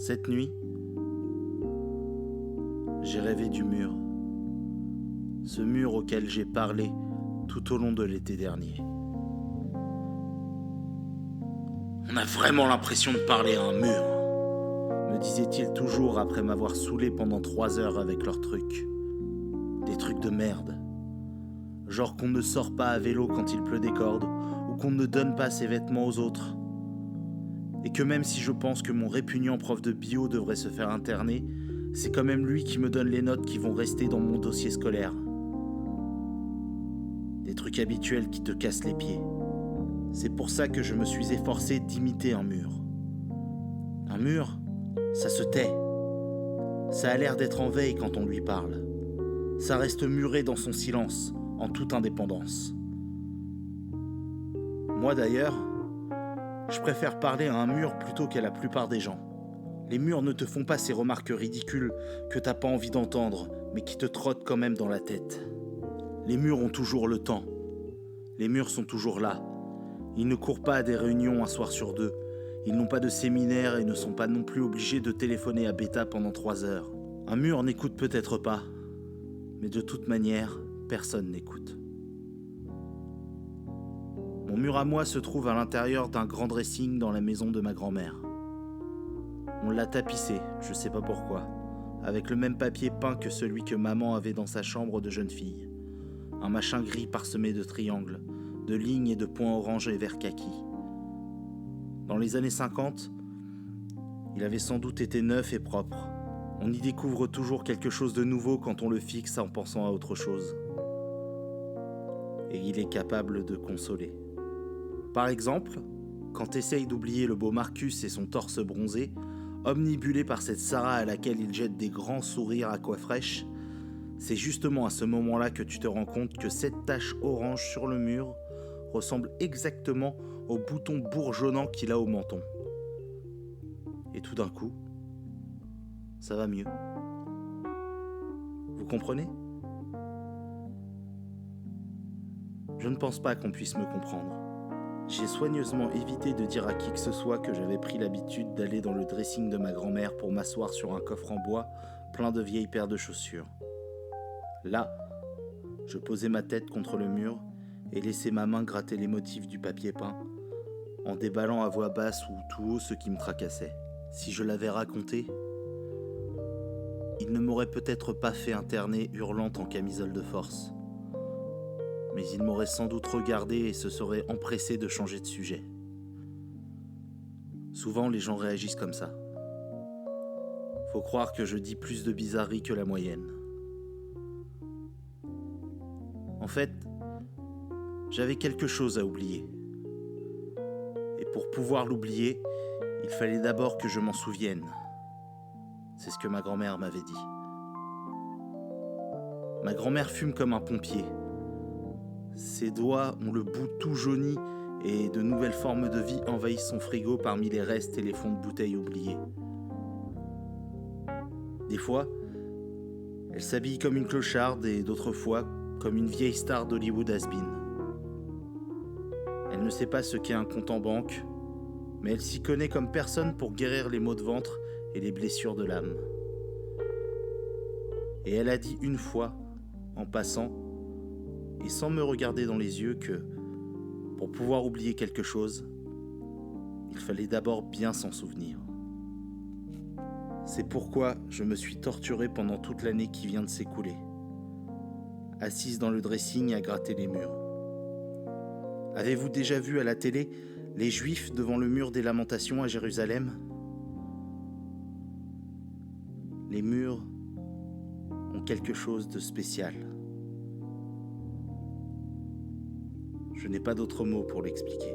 Cette nuit, j'ai rêvé du mur. Ce mur auquel j'ai parlé tout au long de l'été dernier. On a vraiment l'impression de parler à un mur, me disait-il toujours après m'avoir saoulé pendant 3 heures avec leurs trucs. Des trucs de merde. Genre qu'on ne sort pas à vélo quand il pleut des cordes, ou qu'on ne donne pas ses vêtements aux autres. Et que même si je pense que mon répugnant prof de bio devrait se faire interner, c'est quand même lui qui me donne les notes qui vont rester dans mon dossier scolaire. Des trucs habituels qui te cassent les pieds. C'est pour ça que je me suis efforcé d'imiter un mur. Un mur, ça se tait. Ça a l'air d'être en veille quand on lui parle. Ça reste muré dans son silence, en toute indépendance. Moi d'ailleurs, je préfère parler à un mur plutôt qu'à la plupart des gens. Les murs ne te font pas ces remarques ridicules que t'as pas envie d'entendre, mais qui te trottent quand même dans la tête. Les murs ont toujours le temps. Les murs sont toujours là. Ils ne courent pas à des réunions un soir sur 2. Ils n'ont pas de séminaire et ne sont pas non plus obligés de téléphoner à Beta pendant 3 heures. Un mur n'écoute peut-être pas, mais de toute manière, personne n'écoute. Mon mur à moi se trouve à l'intérieur d'un grand dressing dans la maison de ma grand-mère. On l'a tapissé, je sais pas pourquoi, avec le même papier peint que celui que maman avait dans sa chambre de jeune fille. Un machin gris parsemé de triangles, de lignes et de points orange et vert kaki. Dans les années 50, il avait sans doute été neuf et propre. On y découvre toujours quelque chose de nouveau quand on le fixe en pensant à autre chose. Et il est capable de consoler. Par exemple, quand t'essayes d'oublier le beau Marcus et son torse bronzé, omnibulé par cette Sarah à laquelle il jette des grands sourires à coiffe fraîche, c'est justement à ce moment-là que tu te rends compte que cette tache orange sur le mur ressemble exactement au bouton bourgeonnant qu'il a au menton. Et tout d'un coup, ça va mieux. Vous comprenez ? Je ne pense pas qu'on puisse me comprendre. J'ai soigneusement évité de dire à qui que ce soit que j'avais pris l'habitude d'aller dans le dressing de ma grand-mère pour m'asseoir sur un coffre en bois plein de vieilles paires de chaussures. Là, je posais ma tête contre le mur et laissais ma main gratter les motifs du papier peint, en déballant à voix basse ou tout haut ce qui me tracassait. Si je l'avais raconté, il ne m'aurait peut-être pas fait interner hurlante en camisole de force. Mais il m'aurait sans doute regardé et se serait empressé de changer de sujet. Souvent, les gens réagissent comme ça. Faut croire que je dis plus de bizarreries que la moyenne. En fait, j'avais quelque chose à oublier. Et pour pouvoir l'oublier, il fallait d'abord que je m'en souvienne. C'est ce que ma grand-mère m'avait dit. Ma grand-mère fume comme un pompier. Ses doigts ont le bout tout jauni et de nouvelles formes de vie envahissent son frigo parmi les restes et les fonds de bouteilles oubliés. Des fois, elle s'habille comme une clocharde et d'autres fois comme une vieille star d'Hollywood has-been. Elle ne sait pas ce qu'est un compte en banque, mais elle s'y connaît comme personne pour guérir les maux de ventre et les blessures de l'âme. Et elle a dit une fois, en passant, et sans me regarder dans les yeux, que pour pouvoir oublier quelque chose, il fallait d'abord bien s'en souvenir. C'est pourquoi je me suis torturé pendant toute l'année qui vient de s'écouler, assise dans le dressing à gratter les murs. Avez-vous déjà vu à la télé les Juifs devant le mur des Lamentations à Jérusalem ? Les murs ont quelque chose de spécial. Je n'ai pas d'autre mot pour l'expliquer.